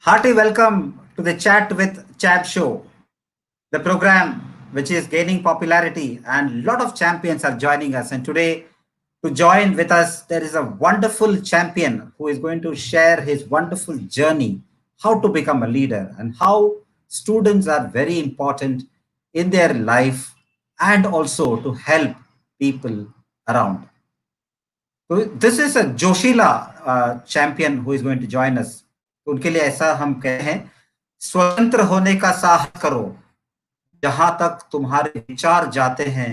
Hearty welcome to the Chat with Chad show, the program which is gaining popularity, and a lot of champions are joining us. And today, to join with us, there is a wonderful champion who is going to share his wonderful journey, how to become a leader, and how students are very important in their life, and also to help people around. तो this is a जोशीला champion who is going to join us. तो उनके लिए ऐसा हम कहते हैं, स्वतंत्र होने का साहस करो, जहां तक तुम्हारे विचार जाते हैं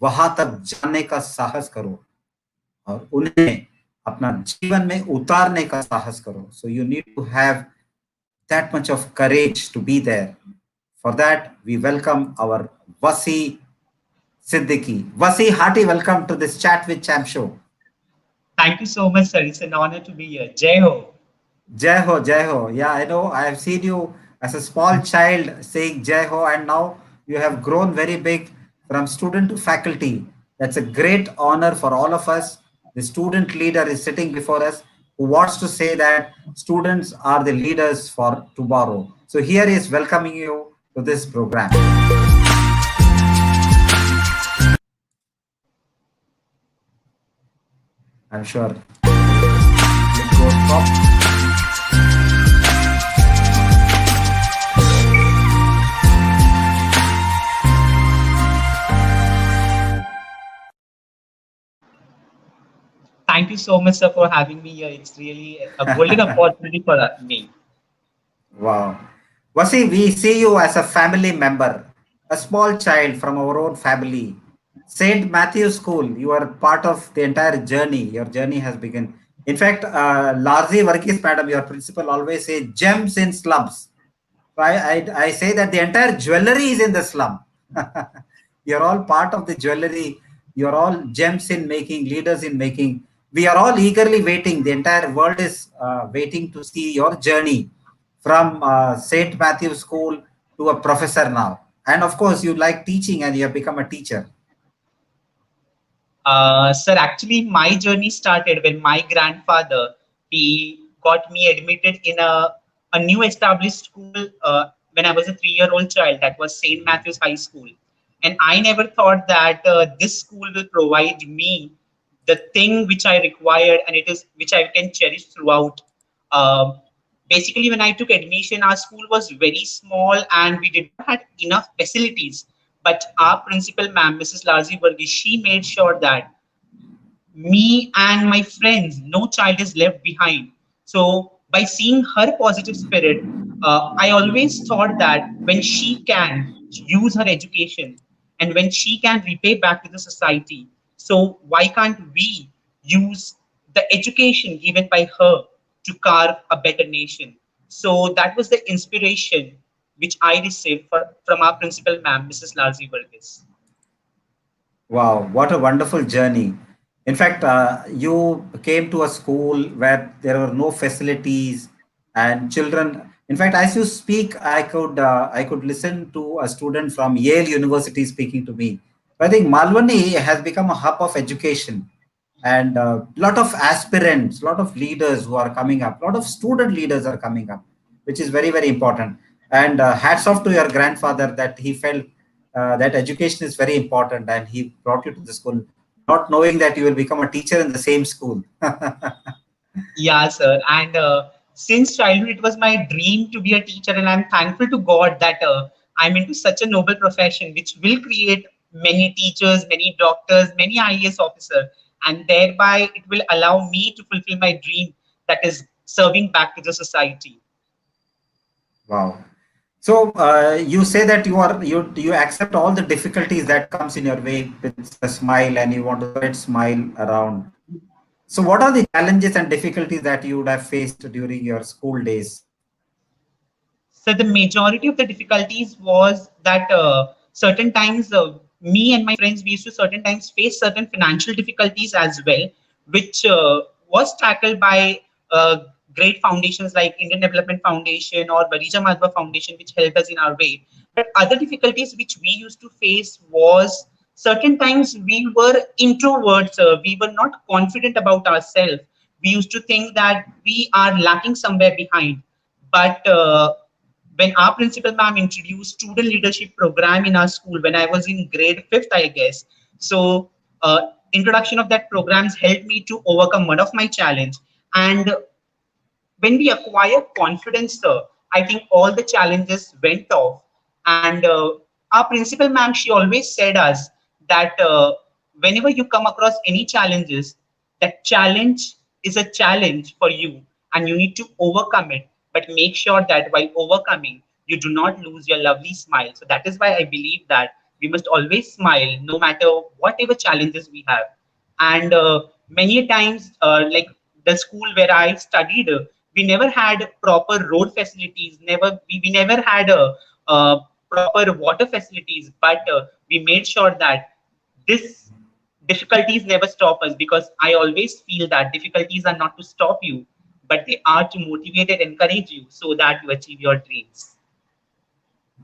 वहां तक जाने का साहस करो और उन्हें अपना जीवन में उतारने का साहस करो। So you need to have that much of courage to be there. For that, we welcome our Vasi Siddiqui. Vasi, hearty welcome to this Chat with Champ show. Thank you so much, sir. It's an honor to be here. Jai Ho. Jai Ho, Jai Ho. Yeah, I know. I have seen you as a small child saying Jai Ho, and now you have grown very big from student to faculty. That's a great honor for all of us. The student leader is sitting before us who wants to say that students are the leaders for tomorrow. So here he is welcoming you to this program. I'm sure. Let's go top. Thank you so much, sir, for having me here. It's really a golden opportunity for me. Wow. Vasi, we see you as a family member, a small child from our own family. St. Matthew School, you are part of the entire journey. Your journey has begun. In fact, Larzi Varghese madam, your principal, always say gems in slums. So I say that the entire jewelry is in the slum. You're all part of the jewelry. You're all gems in making, leaders in making. We are all eagerly waiting. The entire world is waiting to see your journey from St. Matthew School to a professor now. And of course, you like teaching and you have become a teacher. Sir, actually, my journey started when my grandfather, he got me admitted in a new established school when I was a 3-year-old child. That was St. Matthew's High School. And I never thought that this school will provide me the thing which I required, and it is which I can cherish throughout. Um Basically, when I took admission, our school was very small and we did not have enough facilities. But our principal, ma'am, Mrs. Larzi Varghese, she made sure that me and my friends, no child is left behind. So by seeing her positive spirit, I always thought that when she can use her education and when she can repay back to the society, so why can't we use the education given by her to carve a better nation? So that was the inspiration which I received from our principal, ma'am, Mrs. Larzi Varghese. Wow, what a wonderful journey. In fact, you came to a school where there were no facilities and children. In fact, as you speak, I could listen to a student from Yale University speaking to me. I think Malwani has become a hub of education, and a lot of aspirants, a lot of leaders who are coming up, a lot of student leaders are coming up, which is very, very important. And hats off to your grandfather that he felt that education is very important and he brought you to the school, not knowing that you will become a teacher in the same school. Yeah, sir. And since childhood, it was my dream to be a teacher, and I'm thankful to God that I'm into such a noble profession, which will create many teachers, many doctors, many IAS officers, and thereby it will allow me to fulfill my dream, that is serving back to the society. Wow. So you say that you accept all the difficulties that comes in your way with a smile and you want to spread smile around. So what are the challenges and difficulties that you would have faced during your school days? So the majority of the difficulties was that certain times me and my friends, we used to certain times face certain financial difficulties as well, which was tackled by great foundations like Indian Development Foundation or Barija Madhva Foundation, which helped us in our way. But other difficulties which we used to face was certain times we were introverts, we were not confident about ourselves. We used to think that we are lacking somewhere behind. But when our principal ma'am introduced student leadership program in our school when I was in grade 5th, I guess. So introduction of that programs helped me to overcome one of my challenge. And when we acquire confidence, sir, I think all the challenges went off. And our principal ma'am, she always said us that whenever you come across any challenges, that challenge is a challenge for you and you need to overcome it. But make sure that while overcoming, you do not lose your lovely smile. So that is why I believe that we must always smile no matter whatever challenges we have. And many times, like the school where I studied, we never had proper road facilities, we never had proper water facilities, but we made sure that this difficulties never stop us, because I always feel that difficulties are not to stop you, but they are to motivate and encourage you so that you achieve your dreams.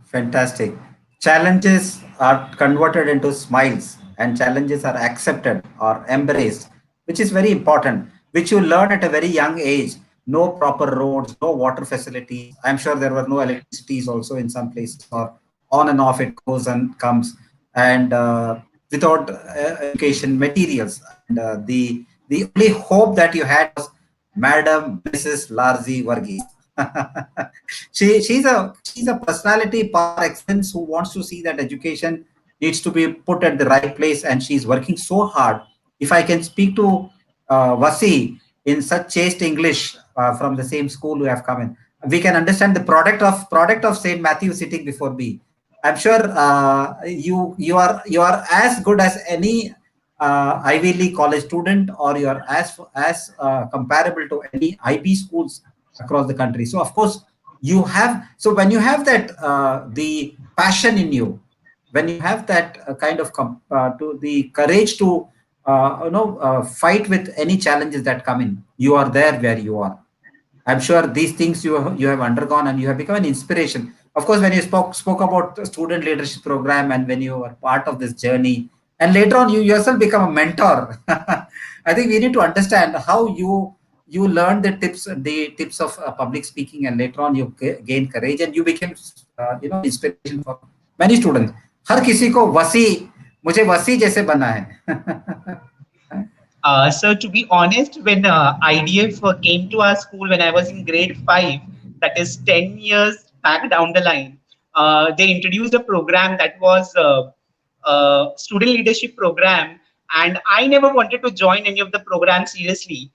Fantastic. Challenges are converted into smiles and challenges are accepted or embraced, which is very important, which you learn at a very young age. No proper roads, no water facilities. I'm sure there were no electricities also in some places, or on and off it goes and comes. And without education materials. And the only hope that you had was Madam Mrs. Larzi Varghese. She's a personality par excellence who wants to see that education needs to be put at the right place, and she's working so hard. If I can speak to Vasi in such chaste English from the same school we have come in, we can understand the product of Saint Matthew sitting before me. I'm sure you are as good as any Ivy League college student, or you are as comparable to any IB schools across the country. So of course you have. So when you have that the passion in you, when you have that kind of to the courage to fight with any challenges that come in, you are there where you are. I'm sure these things you have undergone and you have become an inspiration. Of course, when you spoke about the student leadership program and when you are part of this journey, and later on you yourself become a mentor. I think we need to understand how you learn the tips of public speaking, and later on you gain courage and you became inspiration for many students. हर किसी को वसी मुझे वसी जैसे बना है. So to be honest, when IDF came to our school when I was in grade 5, that is 10 years back down the line, they introduced a program that was student leadership program, and I never wanted to join any of the programs seriously.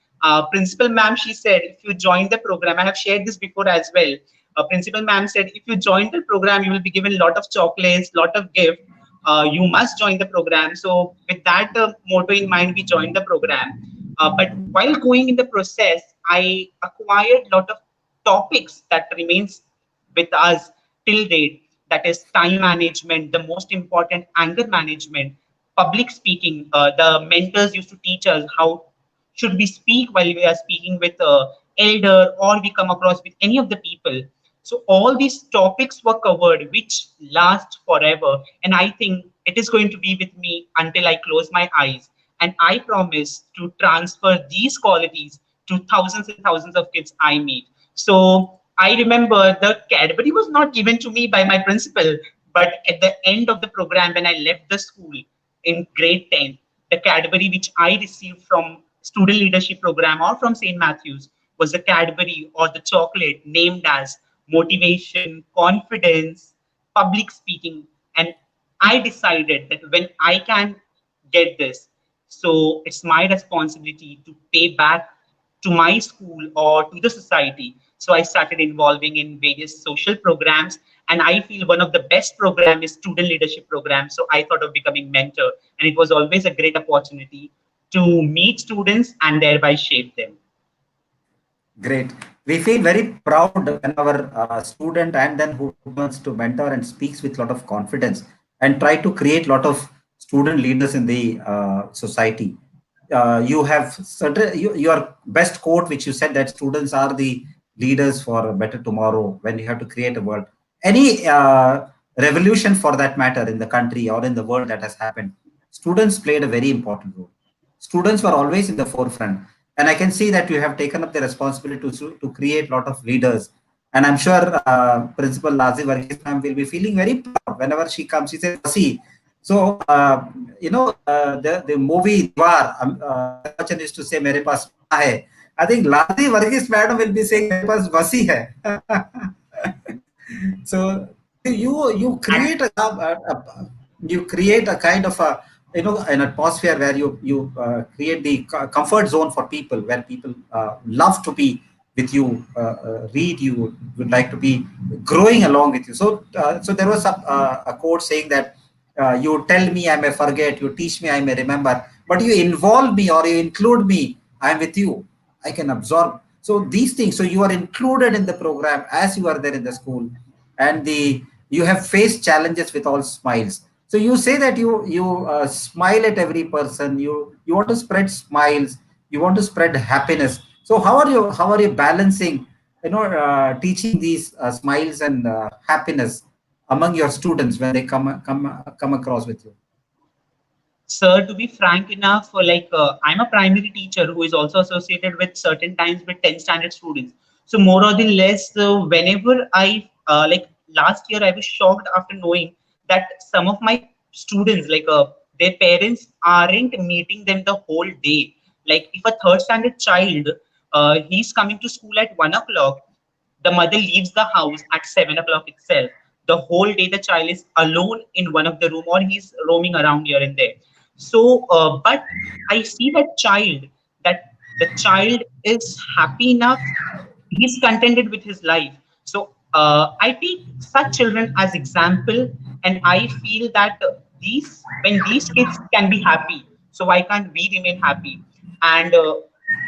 Principal ma'am, she said, if you join the program, I have shared this before as well. Principal ma'am said, if you join the program, you will be given a lot of chocolates, lot of gift. You must join the program. So with that motto in mind, we joined the program. But while going in the process, I acquired a lot of topics that remains with us till date. That is time management, the most important, anger management, public speaking. The mentors used to teach us how should we speak while we are speaking with a elder or we come across with any of the people. So all these topics were covered, which last forever. And I think it is going to be with me until I close my eyes. And I promise to transfer these qualities to thousands and thousands of kids I meet. So I remember the Cadbury was not given to me by my principal, but at the end of the program, when I left the school in grade 10, the Cadbury which I received from student leadership program or from St. Matthews was the Cadbury or the chocolate named as motivation, confidence, public speaking. And I decided that when I can get this, so it's my responsibility to pay back to my school or to the society. So I started involving in various social programs, and I feel one of the best program is student leadership program. So I thought of becoming mentor, and it was always a great opportunity to meet students and thereby shape them. Great. We feel very proud when our student and then who wants to mentor and speaks with a lot of confidence and try to create a lot of student leaders in the society. You have your best quote, which you said that students are the leaders for a better tomorrow when you have to create a world. Any revolution for that matter in the country or in the world that has happened, students played a very important role. Students were always in the forefront, and I can see that you have taken up the responsibility to create a lot of leaders And I'm sure Principal Lazi Varghese ma'am will be feeling very proud whenever she comes. She says, "See." So, the movie Diwar, Bachchan used to say, "Mere paas maa hai." I think Lazi Varghese madam will be saying, "Mere paas wasi hai." So you create you create a kind of a, an atmosphere where you create the comfort zone for people, where people love to be with you, read you, would like to be growing along with you. So there was a quote saying that, you tell me I may forget, you teach me I may remember, but you involve me or you include me, I am with you, I can absorb. So these things, so you are included in the program as you are there in the school, and you have faced challenges with all smiles. So you say that you smile at every person, you want to spread smiles, you want to spread happiness. So how are you balancing, teaching these smiles and happiness among your students when they come across with you? Sir, to be frank enough, I'm a primary teacher who is also associated with certain times with 10th standard students. So more or the less, whenever last year, I was shocked after knowing that some of my students, their parents aren't meeting them the whole day. Like if a third standard child, he's coming to school at 1 o'clock, the mother leaves the house at 7 o'clock itself. The whole day, the child is alone in one of the room, or he's roaming around here and there. So, but I see that the child is happy enough. He's contented with his life. So, I take such children as example, and I feel that when these kids can be happy, so why can't we remain happy? And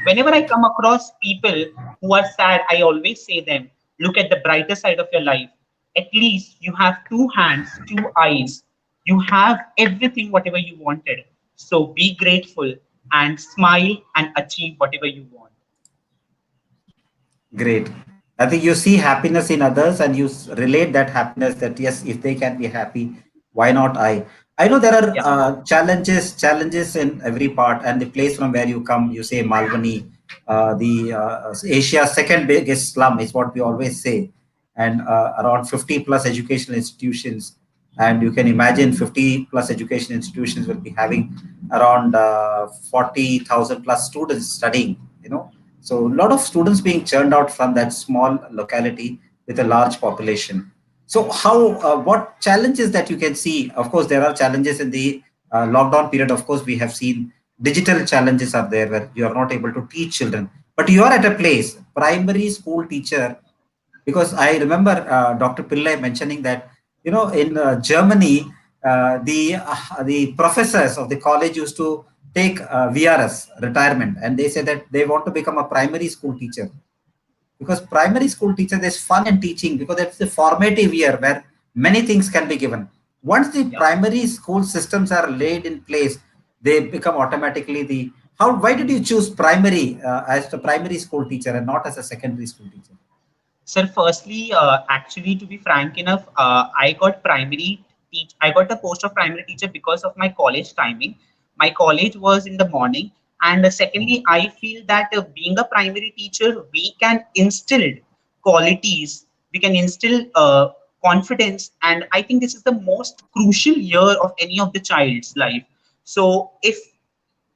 whenever I come across people who are sad, I always say them, look at the brighter side of your life. At least you have two hands, two eyes. You have everything, whatever you wanted. So be grateful and smile and achieve whatever you want. Great. I think you see happiness in others and you relate that happiness, that yes, if they can be happy, why not I? I know there are Yeah. challenges in every part, and the place from where you come, you say Malvani, the Asia's second biggest slum is what we always say, and around 50 plus educational institutions. And you can imagine 50 plus education institutions will be having around 40,000 plus students studying, so a lot of students being churned out from that small locality with a large population. So what challenges that you can see? Of course, there are challenges in the lockdown period. Of course, we have seen digital challenges are there where you are not able to teach children, but you are at a place, primary school teacher, because I remember Dr. Pillai mentioning that, in Germany, the professors of the college used to take VRS retirement, and they said that they want to become a primary school teacher, because primary school teacher, there's fun in teaching because that's the formative year where many things can be given. Once the Yeah. primary school systems are laid in place, they become automatically the how. Why did you choose primary as the primary school teacher and not as a secondary school teacher? Sir, firstly, actually, to be frank enough, I got the post of primary teacher because of my college timing. My college was in the morning, and secondly, I feel that being a primary teacher, we can instill qualities, we can instill confidence, and I think this is the most crucial year of any of the child's life. So, if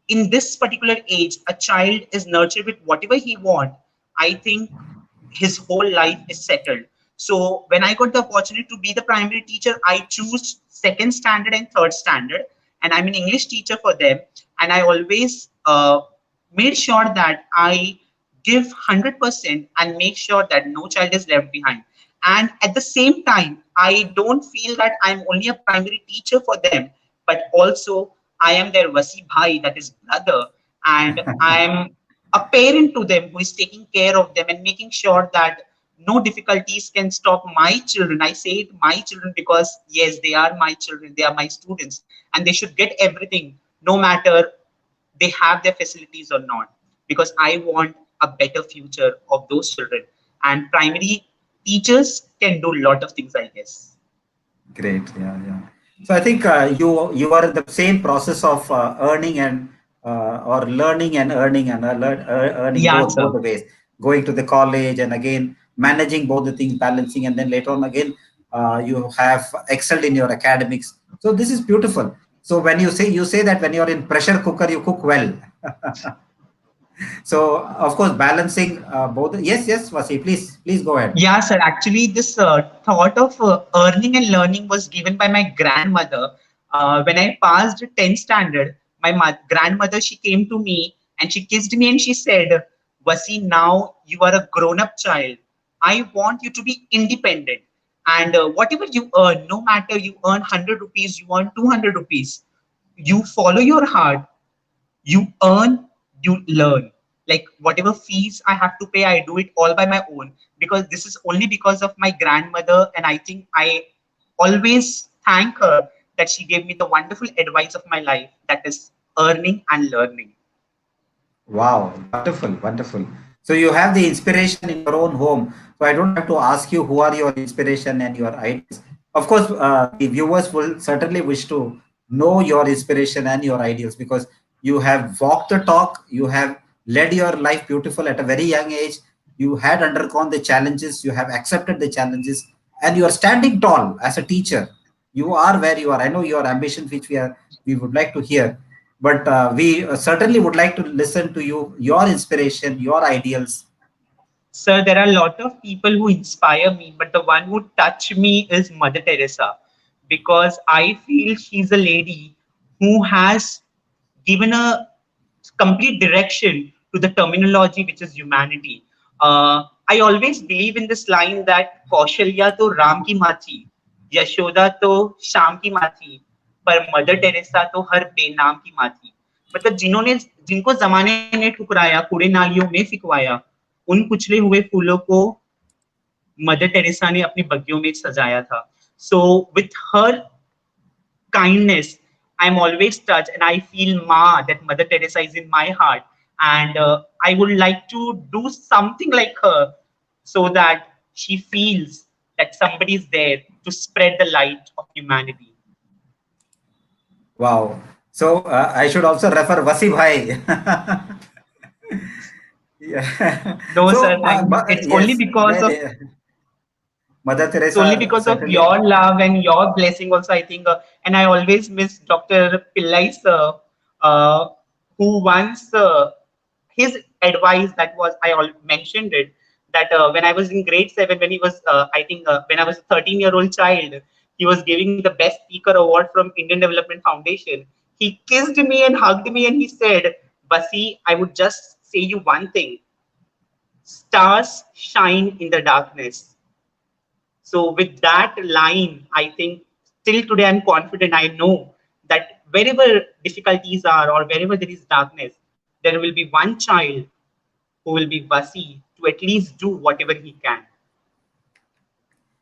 in this particular age a child is nurtured with whatever he wants, I think his whole life is settled. So when I got the opportunity to be the primary teacher, I choose second standard and third standard, and I'm an English teacher for them. And I always made sure that I give 100% and make sure that no child is left behind. And at the same time, I don't feel that I'm only a primary teacher for them, but also I am their Wasi Bhai, that is brother, and I'm a parent to them who is taking care of them and making sure that no difficulties can stop my children. I say it my children because yes, they are my children, they are my students, and they should get everything, no matter they have their facilities or not, because I want a better future of those children. And primary teachers can do a lot of things, I guess. Great. Yeah, yeah. So I think you are in the same process of earning and or learning and earning and earning Yeah, both sir. the ways. Going to the college and again managing both the things, balancing, and then later on again, you have excelled in your academics. So this is beautiful. So when you say that when you're in pressure cooker, you cook well. So of course, balancing both. Yes, yes, Vasi, please go ahead. Yeah, sir. Actually, this thought of earning and learning was given by my grandmother. When I passed 10th standard, my grandmother, she came to me and she kissed me and she said, Vasi, now you are a grown-up child. I want you to be independent. And whatever you earn, no matter you earn 100 rupees, you earn 200 rupees, you follow your heart, you earn, you learn. Like whatever fees I have to pay, I do it all by my own, because this is only because of my grandmother. And I think I always thank her that she gave me the wonderful advice of my life, that is earning and learning. Wow, wonderful, wonderful. So you have the inspiration in your own home. So I don't have to ask you who are your inspiration and your ideas. Of course, the viewers will certainly wish to know your inspiration and your ideals because you have walked the talk, you have led your life beautiful at a very young age. You had undergone the challenges, you have accepted the challenges, and you are standing tall as a teacher. You are where you are. I know your ambitions, which we would like to hear, but we certainly would like to listen to you, your inspiration, your ideals. Sir, there are a lot of people who inspire me, but the one who touch me is Mother Teresa, because I feel she's a lady who has given a complete direction to the terminology which is humanity. I always believe in this line that Kaushalya to Ram ki maa thi, Yashoda to Sham की माँ थी, पर mother Teresa तो हर बेनाम की माँ थी. मतलब जिन्होंने जिनको जमाने ने ठुकराया, कूड़े नालियों में फिकवाया, उन कुचले हुए फूलों को मदर टेरेसा ने अपनी बगियों में सजाया था. So with her kindness, I'm always touched, and I feel that Mother Teresa is in my heart, and I would like to do something like her, so that she feels that somebody is there to spread the light of humanity. Wow. So I should also refer Vasi Bhai. Yeah. No, So, sir, thank you. It's only yes, because of Mother it's only Teresa because of certainly. your love and your blessing also, I think. And I always miss Dr. Pillai sir, uh, who once his advice that was mentioned it, that when I was in grade 7, when he was I think when I was a 13-year-old child, he was giving me the best speaker award from Indian Development Foundation. He kissed me and hugged me and he said, Basi, I would just say you one thing: stars shine in the darkness. So with that line, I think till today I'm confident. I know that wherever difficulties are or wherever there is darkness, there will be one child who will be Vasi to at least do whatever he can.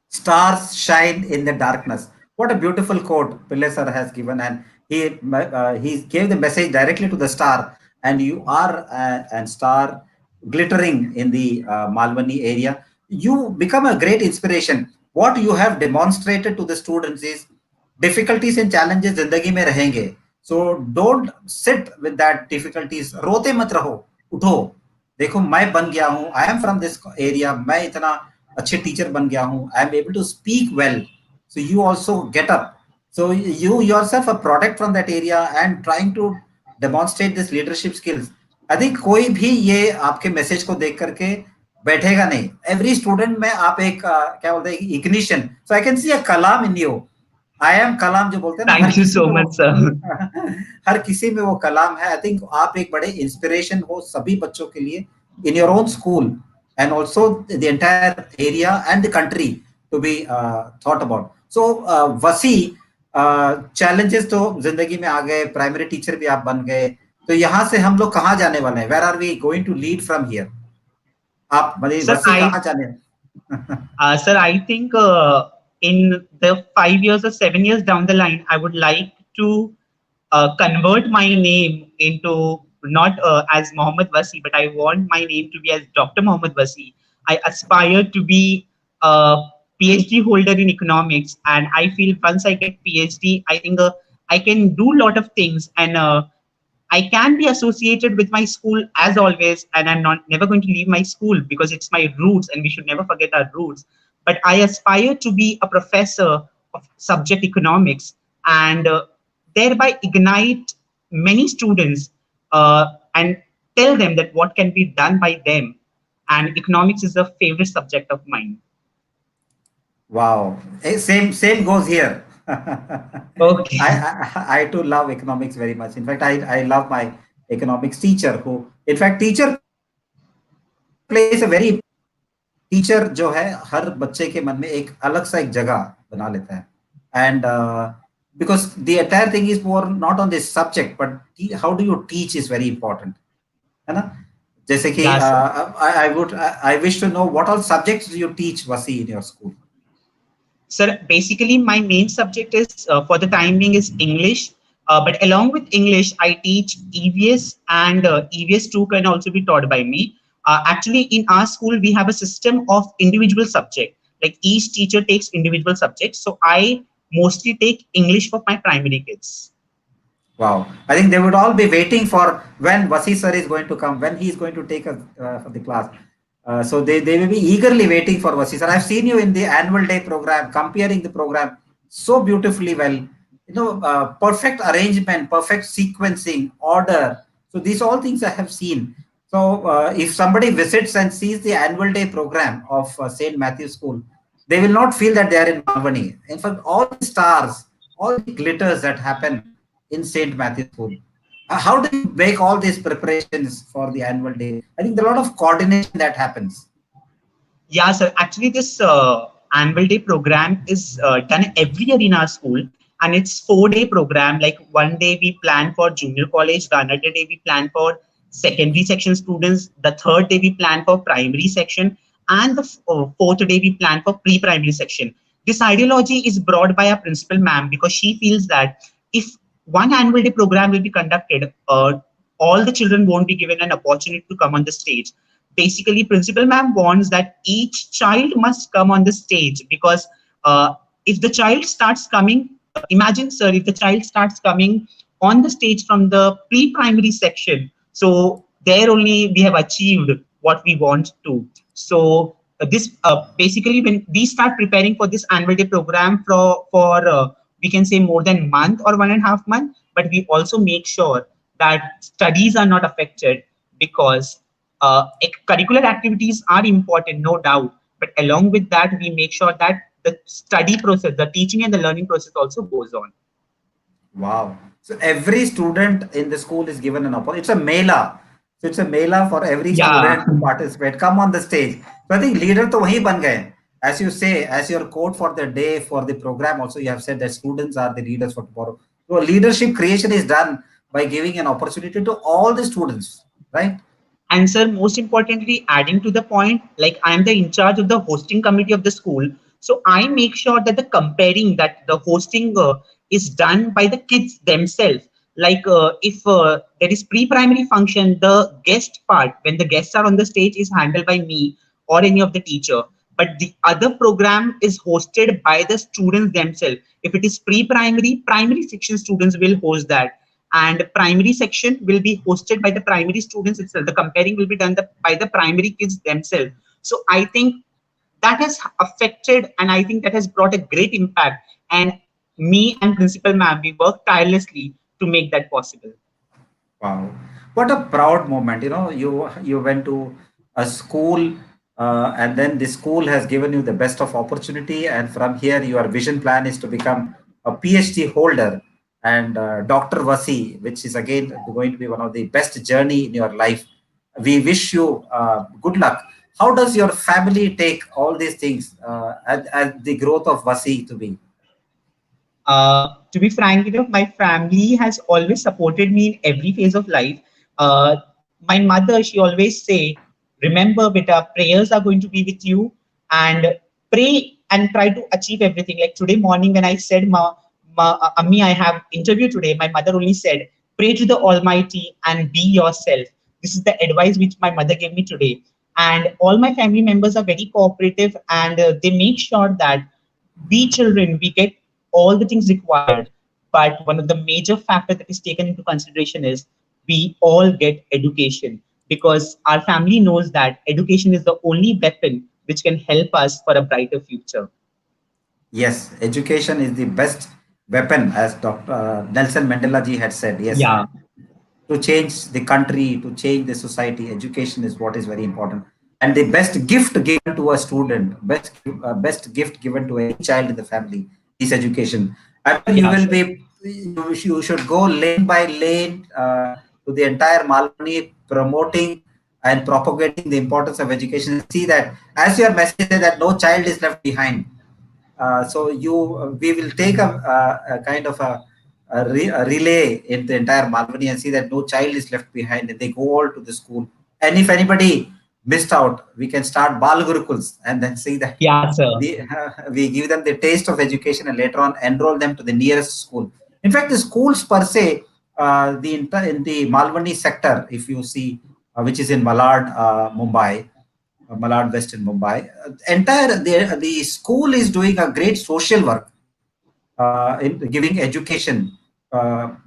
Stars shine in the darkness. What a beautiful quote Pillai sir has given, and he gave the message directly to the star. And you are a star glittering in the Malwani area. You become a great inspiration. What you have demonstrated to the students is difficulties and challenges जिंदगी में रहेंगे. So don't sit with that difficulties. रोते मत रहो, उठो. देखो मैं बन गया हूँ. I am from this area. मैं इतना अच्छे टीचर बन गया हूँ. I am able to speak well. So you also get up. So you yourself a product from that area and trying to demonstrate this leadership skills. I think कोई भी ये आपके मैसेज को देख करके बैठेगा नहीं. Every student में आप एक क्या बोलते हैं ignition. So I can see a Kalam in you. I am Kalam जो बोलते हैं ना, हर Thank you किसी so में वो much, sir. हर किसी में वो कलाम है. आई थिंक आप एक बड़े इंस्पिरेशन हो सभी बच्चों के लिए in your own school and also the entire area and the country to be thought about. So वसी, चैलेंजेस तो जिंदगी में आ गए, प्राइमरी टीचर भी आप बन गए, तो यहाँ से हम लोग कहाँ जाने वाले हैं? Where are we going to lead from here? आप मतलब Sir, वसी कहाँ जाने? sir, I think in the 5 years or 7 years down the line, I would like to convert my name into not as Mohammed Wasi, but I want my name to be as Dr. Mohammed Wasi. I aspire to be a PhD holder in economics, and I feel once I get PhD, I think I can do a lot of things, and I can be associated with my school as always, and I'm not never going to leave my school because it's my roots, and we should never forget our roots. But I aspire to be a professor of subject economics, and thereby ignite many students and tell them that what can be done by them. And economics is a favorite subject of mine. Wow. Same goes here. Okay. I too love economics very much. In fact, I love my economics teacher who, in fact, teacher plays a very teacher जो है हर बच्चे के मन में एक अलग सा एक जगह बना लेता है and because the entire thing is more not on this subject but how do you teach is very important है ना जैसे कि Yeah, sir. I wish to know what all subjects do you teach Vasi in your school. Sir, basically my main subject is for the time being is English. But along with English, I teach EVS, and EVS 2 can also be taught by me. Actually, in our school, we have a system of individual subject. Like each teacher takes individual subjects. So I mostly take English for my primary kids. Wow. I think they would all be waiting for when Vasi sir is going to come, when he is going to take us for the class. So they will be eagerly waiting for Vasi sir. I've seen you in the annual day program, comparing the program so beautifully well. You know, perfect arrangement, perfect sequencing, order. So these all things I have seen. So if somebody visits and sees the annual day program of St. Matthew's School, they will not feel that they are in Malvani. In fact, all the stars, all the glitters that happen in St. Matthew's School. How do you make all these preparations for the annual day? I think there are a lot of coordination that happens. Yeah, sir. Actually, this annual day program is done every year in our school, and it's 4-day program. Like one day we plan for junior college, the another day we plan for secondary section students, the third day we plan for primary section, and the fourth day we plan for pre-primary section. This ideology is brought by our principal ma'am because she feels that if one annual day program will be conducted, all the children won't be given an opportunity to come on the stage. Basically, principal ma'am wants that each child must come on the stage because if the child starts coming, imagine, sir, if the child starts coming on the stage from the pre-primary section, so there only we have achieved what we want to. So this basically when we start preparing for this annual day program for we can say more than a month or 1.5 months, but we also make sure that studies are not affected because curricular activities are important, no doubt, but along with that, we make sure that the study process, the teaching and the learning process also goes on. Wow. So every student in the school is given an opportunity. It's a mela. So it's a mela for every Yeah. student to participate. Come on the stage. So I think leader to wahi ban gaye. As you say, as your quote for the day, for the program, also you have said that students are the leaders for tomorrow. So leadership creation is done by giving an opportunity to all the students, right? And sir, most importantly, adding to the point, like I am the in charge of the hosting committee of the school. So I make sure that the comparing that the hosting is done by the kids themselves. Like if there is pre-primary function, the guest part, when the guests are on the stage is handled by me or any of the teacher. But the other program is hosted by the students themselves. If it is pre-primary, primary section students will host that, and primary section will be hosted by the primary students itself. The comparing will be done by the primary kids themselves. So I think that has affected, and I think that has brought a great impact. And me and principal ma'am, we work tirelessly to make that possible. Wow, what a proud moment! You know, you went to a school, and then the school has given you the best of opportunity, and from here, your vision plan is to become a PhD holder and Dr. Vasi, which is again going to be one of the best journey in your life. We wish you good luck. How does your family take all these things as the growth of Vasi to be? To be frank, my family has always supported me in every phase of life. My mother, she always say, remember, beta, prayers are going to be with you, and pray and try to achieve everything. Like today morning when I said, Ammi, I have interview today, my mother only said, pray to the Almighty and be yourself. This is the advice which my mother gave me today. And all my family members are very cooperative, and they make sure that we children, we get all the things required. But one of the major factor that is taken into consideration is we all get education, because our family knows that education is the only weapon which can help us for a brighter future. Yes, education is the best weapon, as Dr. Nelson Mandela ji had said. Yes, Yeah, to change the country, to change the society, education is what is very important. And the best gift given to a student, best gift given to any child in the family is education. I mean, you yeah, will sir. be, you should go lane by lane to the entire Malvani, promoting and propagating the importance of education. See that, as your message says, that no child is left behind. We will take a kind of a relay in the entire Malvani and see that no child is left behind, and they go all to the school. And if anybody missed out, we can start Bal Gurukuls and then see that Yeah, sir. we give them the taste of education and later on enroll them to the nearest school. In fact, the schools per se, in the Malvani sector, if you see, which is in Malad, Mumbai, Malad West in Mumbai. The school is doing a great social work in giving education,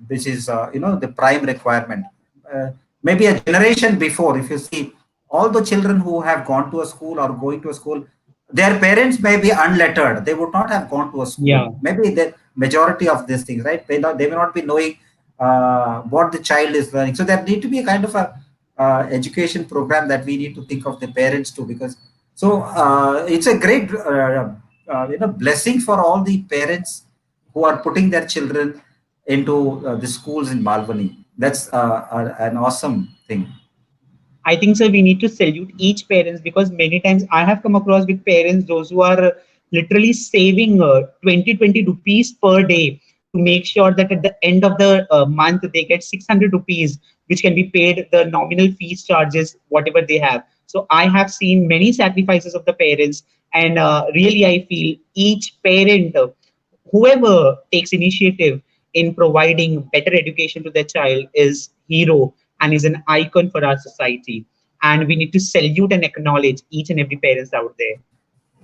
which is the prime requirement. Uh, Maybe a generation before, if you see all the children who have gone to a school or going to a school, their parents may be unlettered. They would not have gone to a school. Yeah. Maybe the majority of these things, right? They may not be knowing what the child is learning. So there need to be a kind of a education program that we need to think of the parents too, because it's a great blessing for all the parents who are putting their children into the schools in Malvani. That's an awesome thing. I think, sir, we need to salute each parents, because many times I have come across with parents, those who are literally saving 20 rupees per day to make sure that at the end of the month they get 600 rupees, which can be paid the nominal fees charges, whatever they have. So I have seen many sacrifices of the parents, and really I feel each parent, whoever takes initiative in providing better education to their child, is hero and is an icon for our society. And we need to salute and acknowledge each and every parents out there.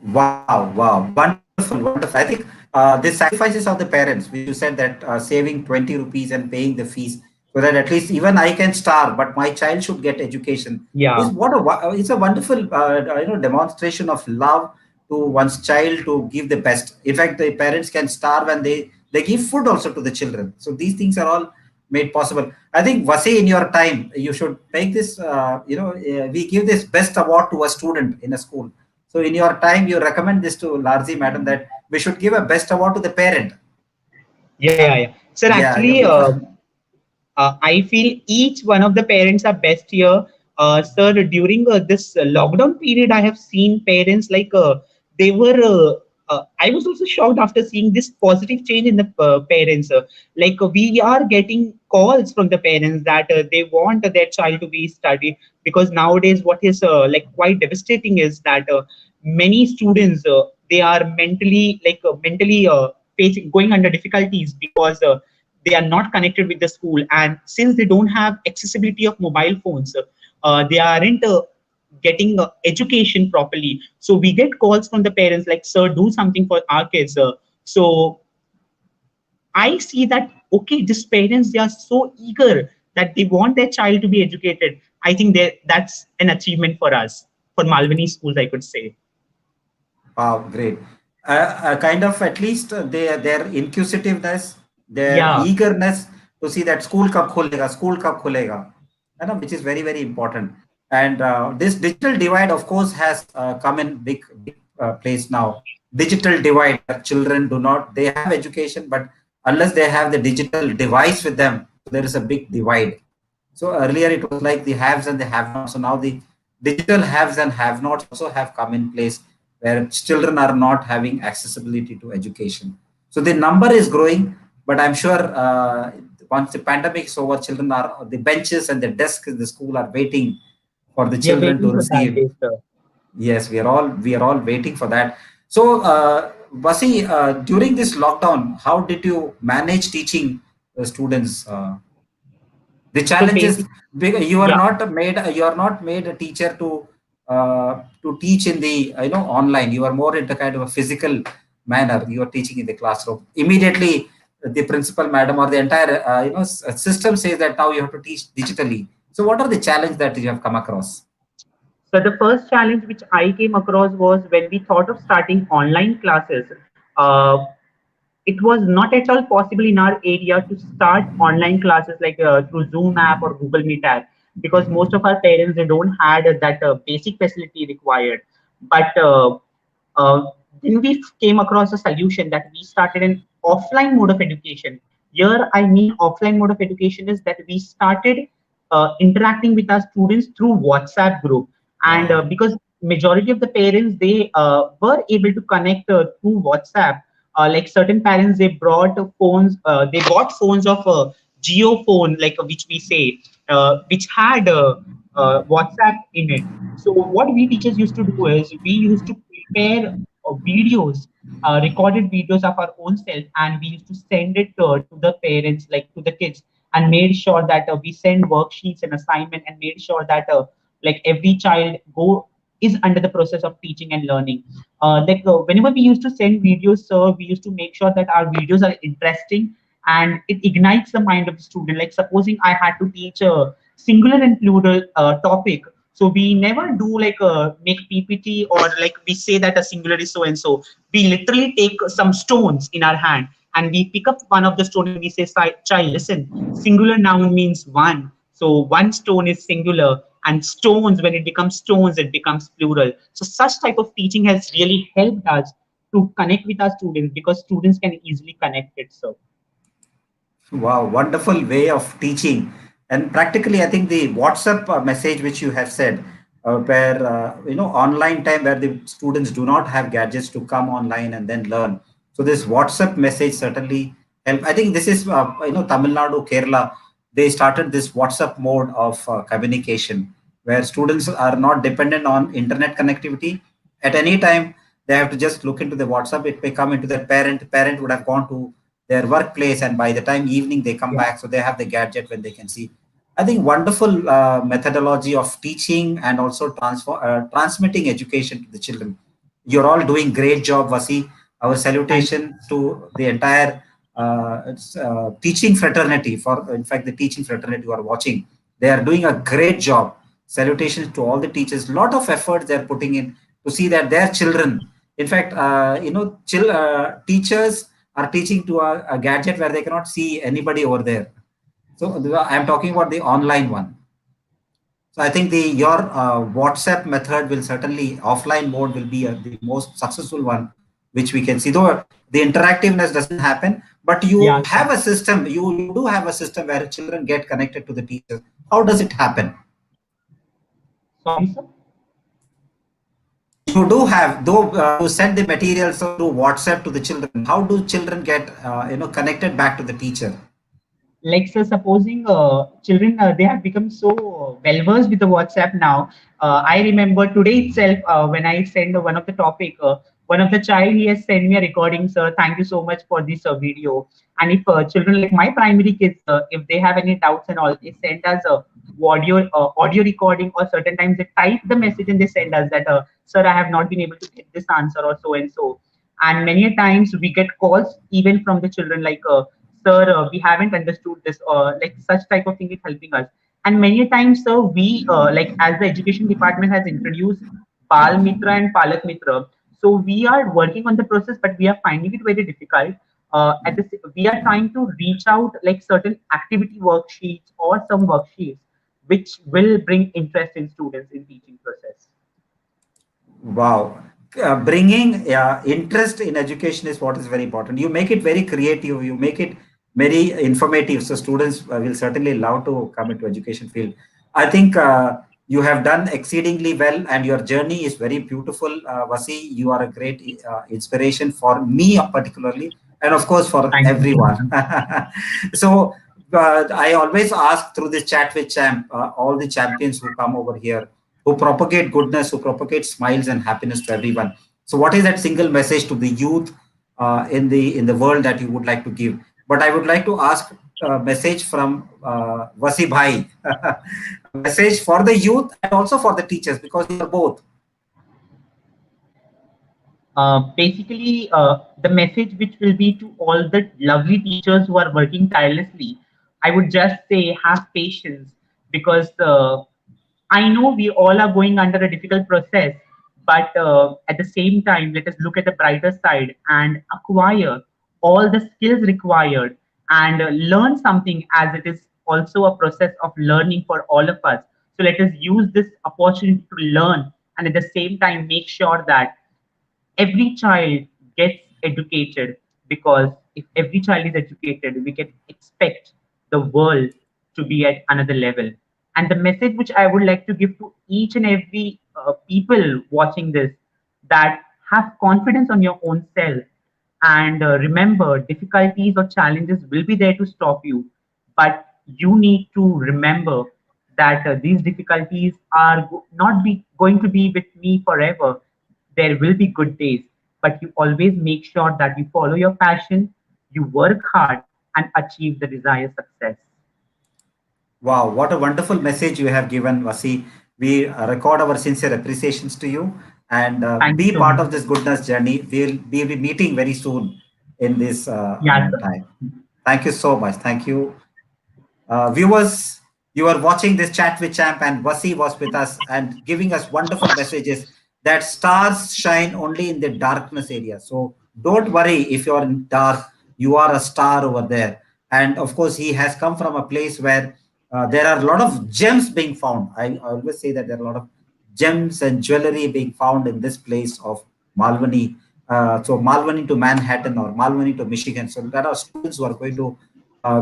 Wow, wow, wonderful, wonderful. I think the sacrifices of the parents, which you said that saving 20 rupees and paying the fees so that at least even I can starve, but my child should get education, is Yeah, it's a wonderful demonstration of love to one's child to give the best. In fact, the parents can starve and they give food also to the children. So these things are all made possible. I think Vasi, in your time, you should make this. We give this best award to a student in a school. So in your time, you recommend this to Larzi madam that we should give a best award to the parent. yeah. Sir, Yeah, yeah, actually, because I feel each one of the parents are best here. Sir, during this lockdown period, I have seen parents like they were. I was also shocked after seeing this positive change in the parents. We are getting calls from the parents that they want their child to be studied, because nowadays what is quite devastating is that many students they are mentally facing going under difficulties, because they are not connected with the school, and since they don't have accessibility of mobile phones, they aren't getting education properly. So we get calls from the parents like, sir, do something for our kids. So I see that, okay, these parents, they are so eager that they want their child to be educated. I think that's an achievement for us, for Malvani schools, I could say. wow, great. Kind of at least their inquisitiveness, their Yeah, eagerness to see that school kab khulega, which is very very important. And this digital divide, of course, has come in big place now. Digital divide. Children do not they have education, but unless they have the digital device with them, there is a big divide. So earlier it was like the haves and the have-nots. So now the digital haves and have-nots also have come in place where children are not having accessibility to education. So the number is growing, but I'm sure once the pandemic is over, children are the benches and the desks in the school are waiting for the we are children waiting to for that receive. day, sir. Yes, we are all waiting for that. So, Vasi, during this lockdown, how did you manage teaching the students? The So challenges, basic, you are yeah. not made a teacher to teach in the online. You are more into kind of a physical manner. You are teaching in the classroom immediately. the principal madam or the entire system says that now you have to teach digitally. So what are the challenges that you have come across? So the first challenge which I came across was when we thought of starting online classes. Uh, it was not at all possible in our area to start online classes like through Zoom app or Google Meet app, because most of our parents, they don't had that basic facility required. But uh, then we came across a solution that we started an offline mode of education. Here I mean offline mode of education is that we started interacting with our students through WhatsApp group. And Wow. because majority of the parents, they were able to connect through WhatsApp. Like certain parents, they brought phones, they bought phones of geo phone, like which we say, which had WhatsApp in it. So what we teachers used to do is we used to prepare videos, recorded videos of our own self, and we used to send it to the parents, like to the kids, and made sure that we send worksheets and assignment, and made sure that like every child go is under the process of teaching and learning. Whenever we used to send videos, sir, we used to make sure that our videos are interesting and it ignites the mind of the student. Like supposing I had to teach a singular and plural topic, so we never do like make PPT or like we say that a singular is so and so. We literally take some stones in our hand and we pick up one of the stone and we say, child, listen, singular noun means one. So one stone is singular, and stones, when it becomes stones, it becomes plural. So such type of teaching has really helped us to connect with our students, because students can easily connect it. So Wow, wonderful way of teaching. And practically, I think the WhatsApp message which you have said, where online time where the students do not have gadgets to come online and then learn. So this WhatsApp message certainly help. I think this is Tamil Nadu, Kerala. They started this WhatsApp mode of communication where students are not dependent on internet connectivity. At any time, they have to just look into the WhatsApp. It may come into their parent. The parent would have gone to their workplace, and by the time evening they come yeah, back, so they have the gadget when they can see. I think wonderful methodology of teaching and also transmitting education to the children. You're all doing great job, Vasi. Our thank salutation to the entire teaching fraternity. For in fact, the teaching fraternity who are watching, they are doing a great job. Salutations to all the teachers. Lot of effort they're putting in to see that their children, in fact, teachers are teaching to a gadget where they cannot see anybody over there. So I'm talking about the online one. So I think the your WhatsApp method will certainly offline mode will be the most successful one, which we can see. Though the interactiveness doesn't happen, but you yeah, sure. have a system. You do have a system where children get connected to the teachers. How does it happen? Sorry, sir. You do have though you send the materials through WhatsApp to the children. How do children get connected back to the teacher? Like so supposing children, they have become so well versed with the WhatsApp now. I remember today itself, when I send one of the topic, one of the child, he has sent me a recording, sir, thank you so much for this video. And if children like my primary kids, if they have any doubts and all, they send us a audio recording, or certain times they type the message and they send us that, sir, I have not been able to get this answer, or so and so. And many a times we get calls even from the children like, sir, we haven't understood this, like such type of thing is helping us. And many a times, sir, we like as the education department has introduced Bal Mitra and Palak Mitra, so we are working on the process, but we are finding it very difficult. We are trying to reach out like certain activity worksheets or some worksheets which will bring interest in students in teaching process. Wow. Bringing interest in education is what is very important. You make it very creative, you make it very informative. So students will certainly love to come into education field. I think you have done exceedingly well and your journey is very beautiful. Vasi, you are a great inspiration for me particularly, and of course for Thank you. everyone. So I always ask through this chat with champ, all the champions who come over here, who propagate goodness, who propagate smiles and happiness to everyone. So, what is that single message to the youth in the world that you would like to give? But I would like to ask a message from Vasi Bhai, a message for the youth and also for the teachers because you are both. Basically, the message which will be to all the lovely teachers who are working tirelessly, I would just say have patience, because I know we all are going under a difficult process, but at the same time, let us look at the brighter side and acquire all the skills required and learn something, as it is also a process of learning for all of us. So let us use this opportunity to learn, and at the same time make sure that every child gets educated, because if every child is educated, we can expect the world to be at another level. And the message which I would like to give to each and every people watching this, that have confidence on your own self, and remember, difficulties or challenges will be there to stop you, but you need to remember that these difficulties are not be going to be with me forever. There will be good days, but you always make sure that you follow your passion, you work hard, and achieve the desired success. Wow, what a wonderful message you have given, Vasi. We record our sincere appreciations to you and Thank you be so part much. of this goodness journey. We'll be meeting very soon in this Yeah, time. Thank you so much. Thank you. Viewers, you are watching this chat with Champ, and Vasi was with us and giving us wonderful messages that stars shine only in the darkness area. So don't worry if you're in dark, you are a star over there. And of course, he has come from a place where there are a lot of gems being found. I always say that there are a lot of gems and jewelry being found in this place of Malvani. So Malvani to Manhattan or Malvani to Michigan. So there are students who are going to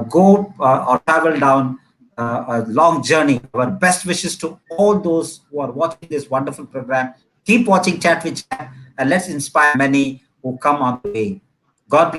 go or travel down a long journey. Our best wishes to all those who are watching this wonderful program. Keep watching Chat with Chat and let's inspire many who come on the way. God bless.